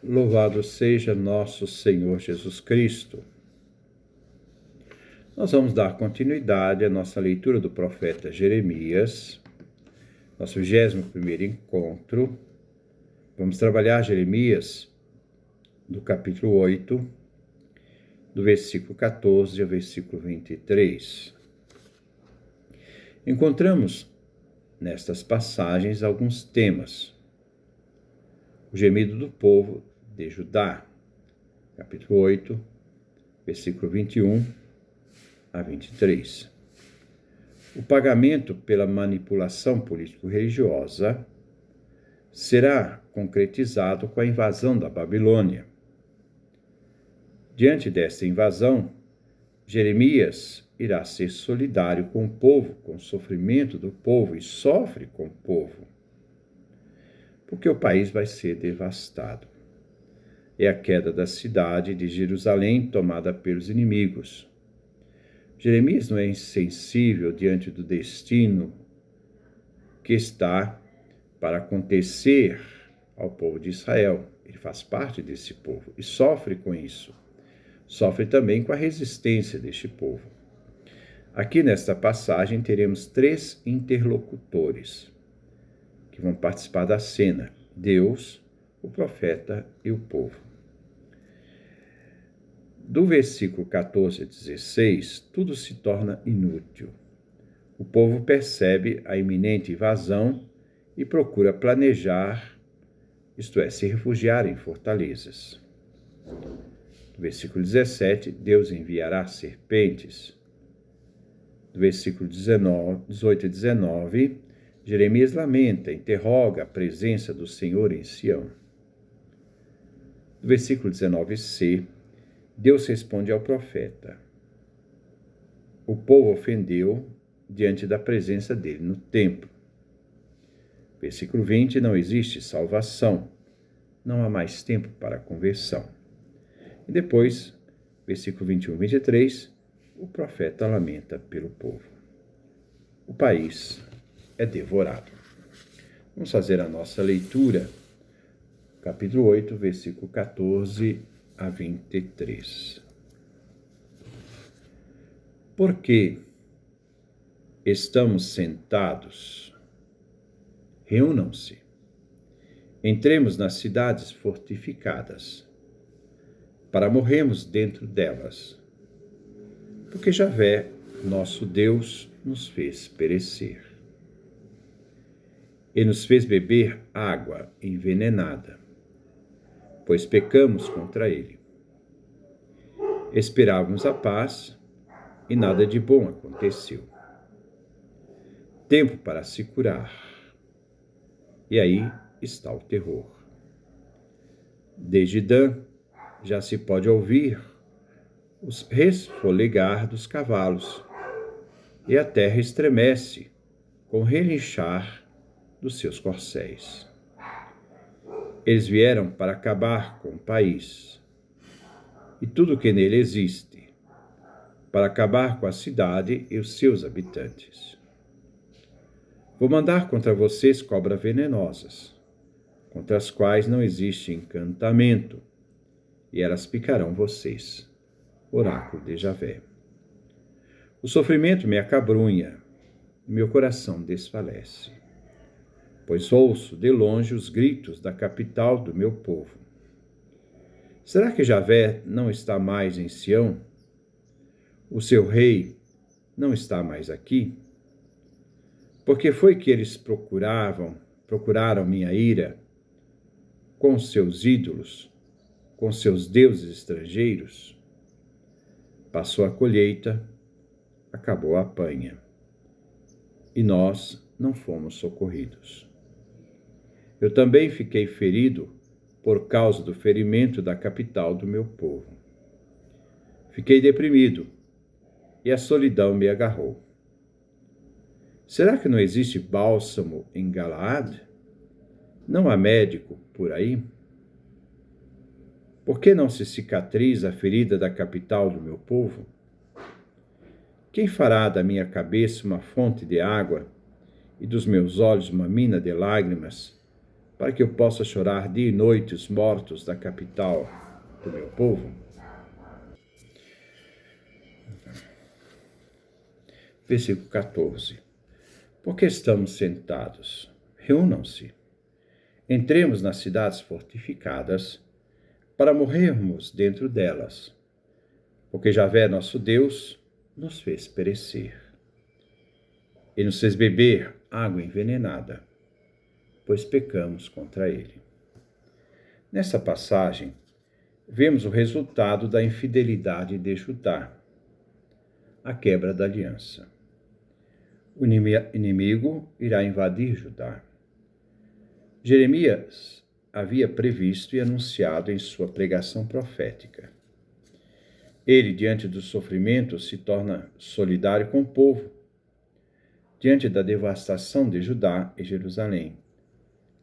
Louvado seja nosso Senhor Jesus Cristo. Nós vamos dar continuidade à nossa leitura do profeta Jeremias, nosso 21º encontro. Vamos trabalhar Jeremias do capítulo 8, do versículo 14 ao versículo 23. Encontramos nestas passagens alguns temas. O gemido do povo de Judá, capítulo 8, versículo 21 a 23. O pagamento pela manipulação político-religiosa será concretizado com a invasão da Babilônia. Diante desta invasão, Jeremias irá ser solidário com o povo, com o sofrimento do povo, e sofre com o povo, porque o país vai ser devastado. É a queda da cidade de Jerusalém tomada pelos inimigos. Jeremias não é insensível diante do destino que está para acontecer ao povo de Israel. Ele faz parte desse povo e sofre com isso. Sofre também com a resistência deste povo. Aqui nesta passagem teremos 3 interlocutores que vão participar da cena: Deus, o profeta e o povo. Do versículo 14 a 16, tudo se torna inútil. O povo percebe a iminente invasão e procura planejar, isto é, se refugiar em fortalezas. Do versículo 17, Deus enviará serpentes. Do versículo 18 a 19, Jeremias lamenta, interroga a presença do Senhor em Sião. Do versículo 19c, Deus responde ao profeta. O povo ofendeu diante da presença dele no templo. Versículo 20, não existe salvação, não há mais tempo para a conversão. E depois, versículo 21 e 23, o profeta lamenta pelo povo. O país é devorado. Vamos fazer a nossa leitura, capítulo 8, versículo 14 a 23. Porque estamos sentados, reúnam-se, entremos nas cidades fortificadas, para morrermos dentro delas, porque Javé, nosso Deus, nos fez perecer. E nos fez beber água envenenada, pois pecamos contra ele. Esperávamos a paz, e nada de bom aconteceu. Tempo para se curar. E aí está o terror. Desde Dan já se pode ouvir os resfolegar dos cavalos, e a terra estremece com o relinchar dos seus corcéis. Eles vieram para acabar com o país e tudo o que nele existe, para acabar com a cidade e os seus habitantes. Vou mandar contra vocês cobras venenosas, contra as quais não existe encantamento, e elas picarão vocês. Oráculo de Javé. O sofrimento me acabrunha, e meu coração desfalece, pois ouço de longe os gritos da capital do meu povo. Será que Javé não está mais em Sião? O seu rei não está mais aqui? Porque foi que eles procuraram minha ira com seus ídolos, com seus deuses estrangeiros? Passou a colheita, acabou a panha, e nós não fomos socorridos. Eu também fiquei ferido por causa do ferimento da capital do meu povo. Fiquei deprimido, e a solidão me agarrou. Será que não existe bálsamo em Galaad? Não há médico por aí? Por que não se cicatriza a ferida da capital do meu povo? Quem fará da minha cabeça uma fonte de água e dos meus olhos uma mina de lágrimas, para que eu possa chorar dia e noite os mortos da capital do meu povo? Versículo 14. Porque estamos sentados? Reúnam-se. Entremos nas cidades fortificadas, para morrermos dentro delas, porque Javé, nosso Deus, nos fez perecer e nos fez beber água envenenada, pois pecamos contra ele. Nessa passagem, vemos o resultado da infidelidade de Judá, a quebra da aliança. O inimigo irá invadir Judá. Jeremias havia previsto e anunciado em sua pregação profética. Ele, diante do sofrimento, se torna solidário com o povo, diante da devastação de Judá e Jerusalém,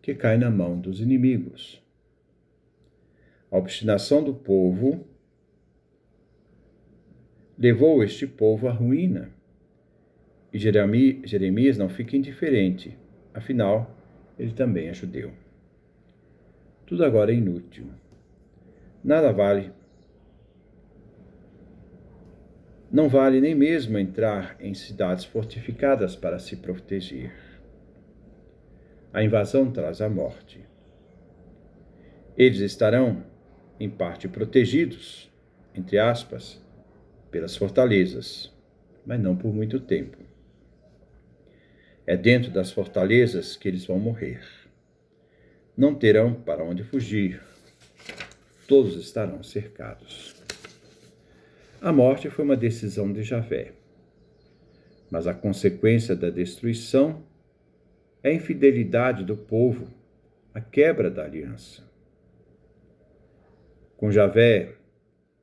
que cai na mão dos inimigos. A obstinação do povo levou este povo à ruína, e Jeremias não fica indiferente, afinal, ele também é judeu. Tudo agora é inútil. Nada vale. Não vale nem mesmo entrar em cidades fortificadas para se proteger. A invasão traz a morte. Eles estarão, em parte, protegidos, entre aspas, pelas fortalezas, mas não por muito tempo. É dentro das fortalezas que eles vão morrer. Não terão para onde fugir. Todos estarão cercados. A morte foi uma decisão de Javé, mas a consequência da destruição é a infidelidade do povo, a quebra da aliança. Com Javé,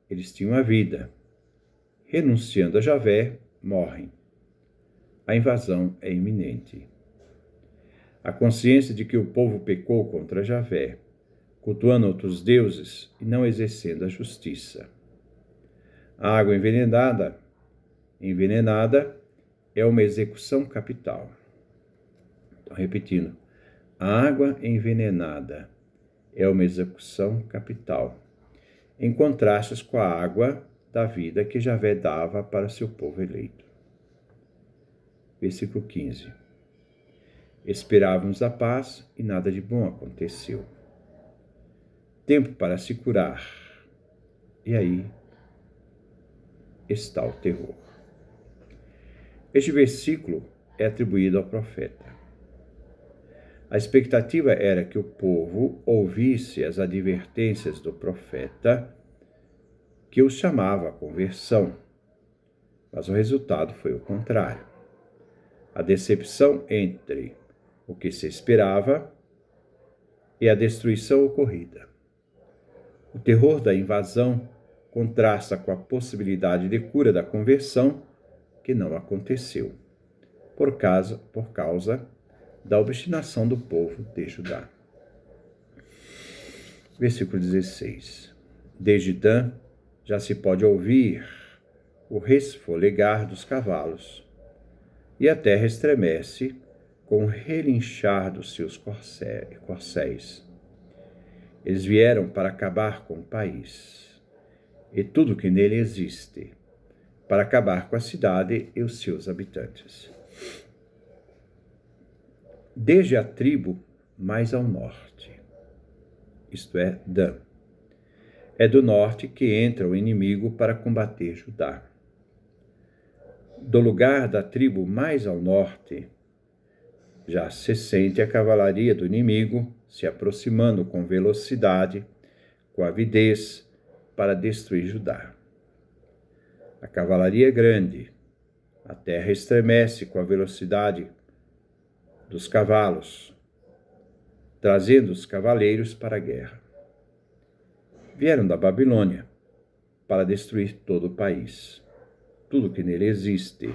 eles tinham a vida. Renunciando a Javé, morrem. A invasão é iminente. A consciência de que o povo pecou contra Javé, cultuando outros deuses e não exercendo a justiça. A água envenenada é uma execução capital. Então, repetindo, a água envenenada é uma execução capital, em contraste com a água da vida que Javé dava para seu povo eleito. Versículo 15. Esperávamos a paz e nada de bom aconteceu. Tempo para se curar. E aí está o terror. Este versículo é atribuído ao profeta. A expectativa era que o povo ouvisse as advertências do profeta, que os chamava à conversão, mas o resultado foi o contrário. A decepção entre o que se esperava e a destruição ocorrida. O terror da invasão contrasta com a possibilidade de cura da conversão, que não aconteceu, por causa da obstinação do povo de Judá. Versículo 16. Desde Dan já se pode ouvir o resfolegar dos cavalos, e a terra estremece com o relinchar dos seus corcéis. Eles vieram para acabar com o país e tudo que nele existe, para acabar com a cidade e os seus habitantes. Desde a tribo mais ao norte, isto é, Dan. É do norte que entra o inimigo para combater Judá. Do lugar da tribo mais ao norte, já se sente a cavalaria do inimigo se aproximando com velocidade, com avidez, para destruir Judá. A cavalaria é grande, a terra estremece com a velocidade dos cavalos, trazendo os cavaleiros para a guerra. Vieram da Babilônia para destruir todo o país, tudo que nele existe,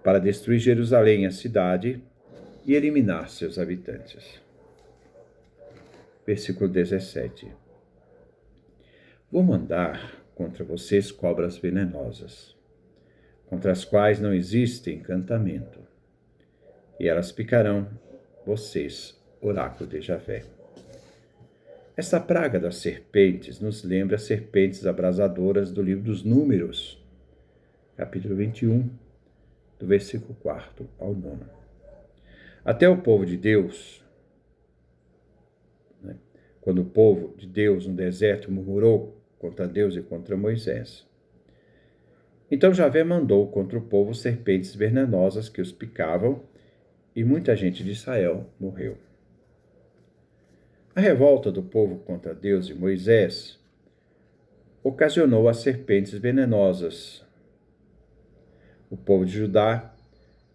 para destruir Jerusalém, a cidade, e eliminar seus habitantes. Versículo 17. Vou mandar contra vocês cobras venenosas, contra as quais não existe encantamento, e elas picarão vocês oráculo de Javé. Esta praga das serpentes nos lembra as serpentes abrasadoras do livro dos Números, capítulo 21, do versículo 4 ao 9. Até o povo de Deus, quando o povo de Deus no deserto murmurou contra Deus e contra Moisés. Então Javé mandou contra o povo serpentes venenosas que os picavam, e muita gente de Israel morreu. A revolta do povo contra Deus e Moisés ocasionou as serpentes venenosas. O povo de Judá,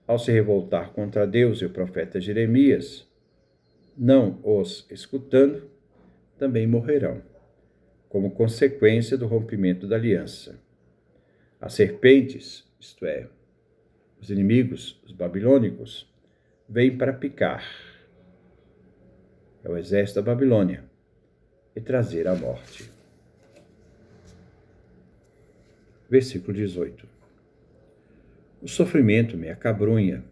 ao se revoltar contra Deus e o profeta Jeremias, não os escutando, também morrerão, como consequência do rompimento da aliança. As serpentes, isto é, os inimigos, os babilônicos, vêm para picar. É o exército da Babilônia e trazer a morte. Versículo 18. O sofrimento me acabrunha,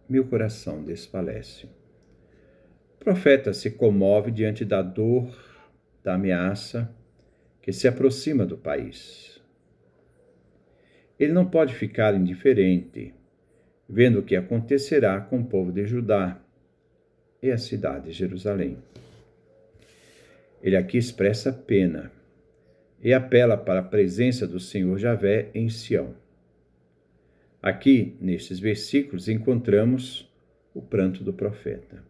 meu coração desfalece. O profeta se comove diante da dor, da ameaça que se aproxima do país. Ele não pode ficar indiferente, vendo o que acontecerá com o povo de Judá e a cidade de Jerusalém. Ele aqui expressa pena e apela para a presença do Senhor Javé em Sião. Aqui, nestes versículos, encontramos o pranto do profeta.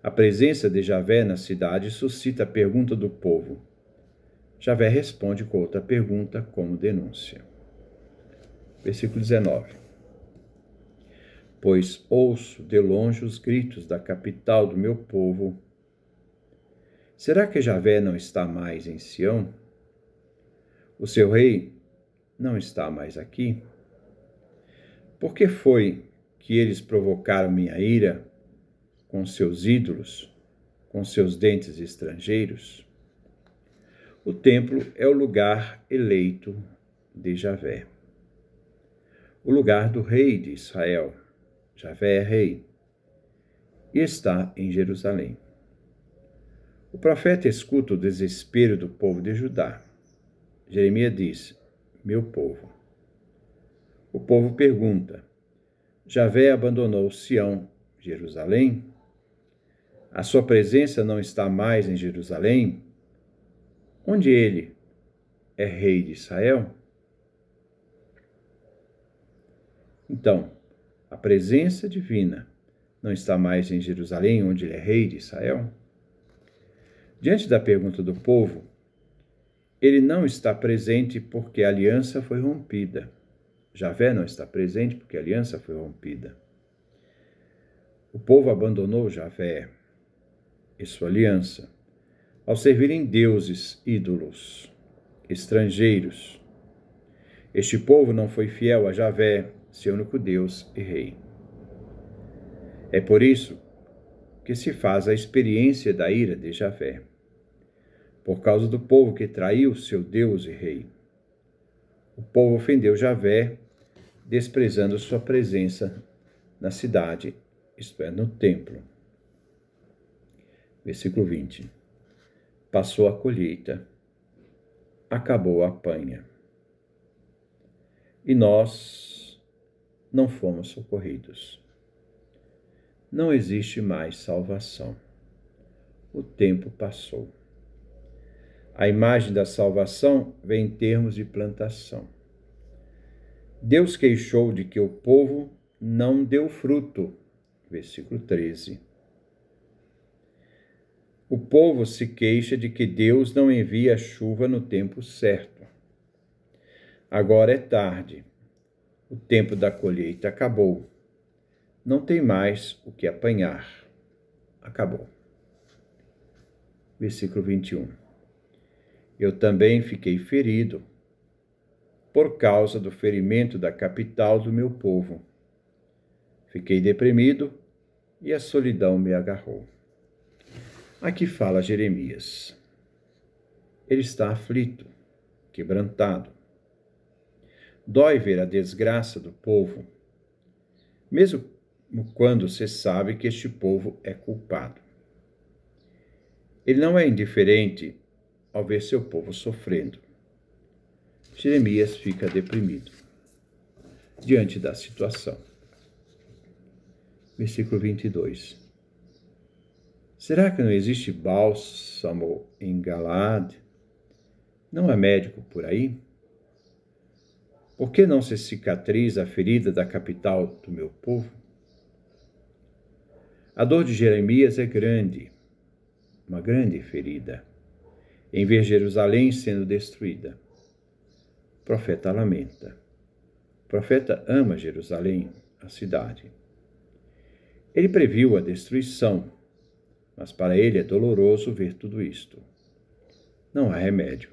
A presença de Javé na cidade suscita a pergunta do povo. Javé responde com outra pergunta como denúncia. Versículo 19. Pois ouço de longe os gritos da capital do meu povo. Será que Javé não está mais em Sião? O seu rei não está mais aqui? Por que foi que eles provocaram minha ira com seus ídolos, com seus dentes estrangeiros? O templo é o lugar eleito de Javé, o lugar do rei de Israel. Javé é rei e está em Jerusalém. O profeta escuta o desespero do povo de Judá. Jeremias diz: meu povo. O povo pergunta: Javé abandonou Sião, Jerusalém? A sua presença não está mais em Jerusalém, onde ele é rei de Israel? Então, a presença divina não está mais em Jerusalém, onde ele é rei de Israel? Diante da pergunta do povo, ele não está presente porque a aliança foi rompida. Javé não está presente porque a aliança foi rompida. O povo abandonou Javé e sua aliança ao servirem deuses ídolos, estrangeiros. Este povo não foi fiel a Javé, seu único Deus e Rei. É por isso que se faz a experiência da ira de Javé, por causa do povo que traiu seu Deus e Rei. O povo ofendeu Javé, desprezando sua presença na cidade, isto é, no templo. Versículo 20. Passou a colheita, acabou a panha, e nós não fomos socorridos. Não existe mais salvação. O tempo passou. A imagem da salvação vem em termos de plantação. Deus queixou de que o povo não deu fruto. Versículo 13. O povo se queixa de que Deus não envia chuva no tempo certo. Agora é tarde. O tempo da colheita acabou. Não tem mais o que apanhar. Acabou. Versículo 21. Eu também fiquei ferido por causa do ferimento da capital do meu povo. Fiquei deprimido e a solidão me agarrou. Aqui fala Jeremias. Ele está aflito, quebrantado. Dói ver a desgraça do povo. Mesmo quando se sabe que este povo é culpado. Ele não é indiferente ao ver seu povo sofrendo. Jeremias fica deprimido diante da situação. Versículo 22. Será que não existe bálsamo em Galaad? Não há médico por aí? Por que não se cicatriza a ferida da capital do meu povo? A dor de Jeremias é grande, uma grande ferida, em ver Jerusalém sendo destruída. O profeta lamenta. O profeta ama Jerusalém, a cidade. Ele previu a destruição, mas para ele é doloroso ver tudo isto. Não há remédio,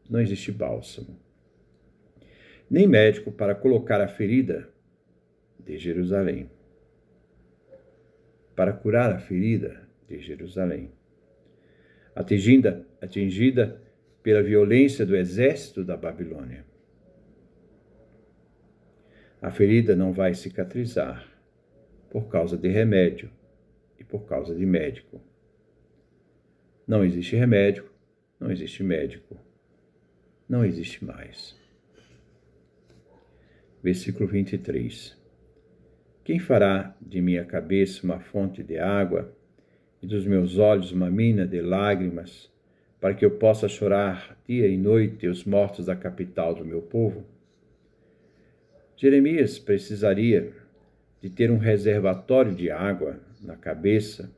não existe bálsamo, nem médico para colocar a ferida de Jerusalém, para curar a ferida de Jerusalém, atingida pela violência do exército da Babilônia. A ferida não vai cicatrizar por causa de remédio e por causa de médico. Não existe remédio, não existe médico, não existe mais. Versículo 23. Quem fará de minha cabeça uma fonte de água e dos meus olhos uma mina de lágrimas, para que eu possa chorar dia e noite os mortos da capital do meu povo? Jeremias precisaria de ter um reservatório de água na cabeça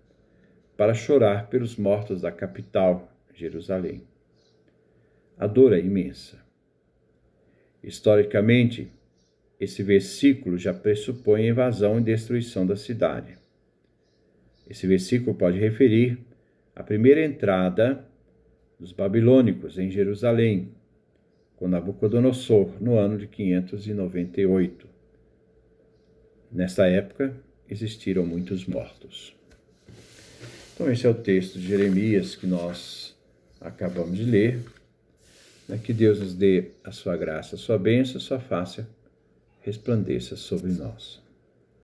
para chorar pelos mortos da capital, Jerusalém. A dor é imensa. Historicamente, esse versículo já pressupõe a invasão e destruição da cidade. Esse versículo pode referir à primeira entrada dos babilônicos em Jerusalém, com Nabucodonosor, no ano de 598. Nessa época, existiram muitos mortos. Então, esse é o texto de Jeremias que nós acabamos de ler. Que Deus nos dê a sua graça, a sua bênção, a sua face resplandeça sobre nós.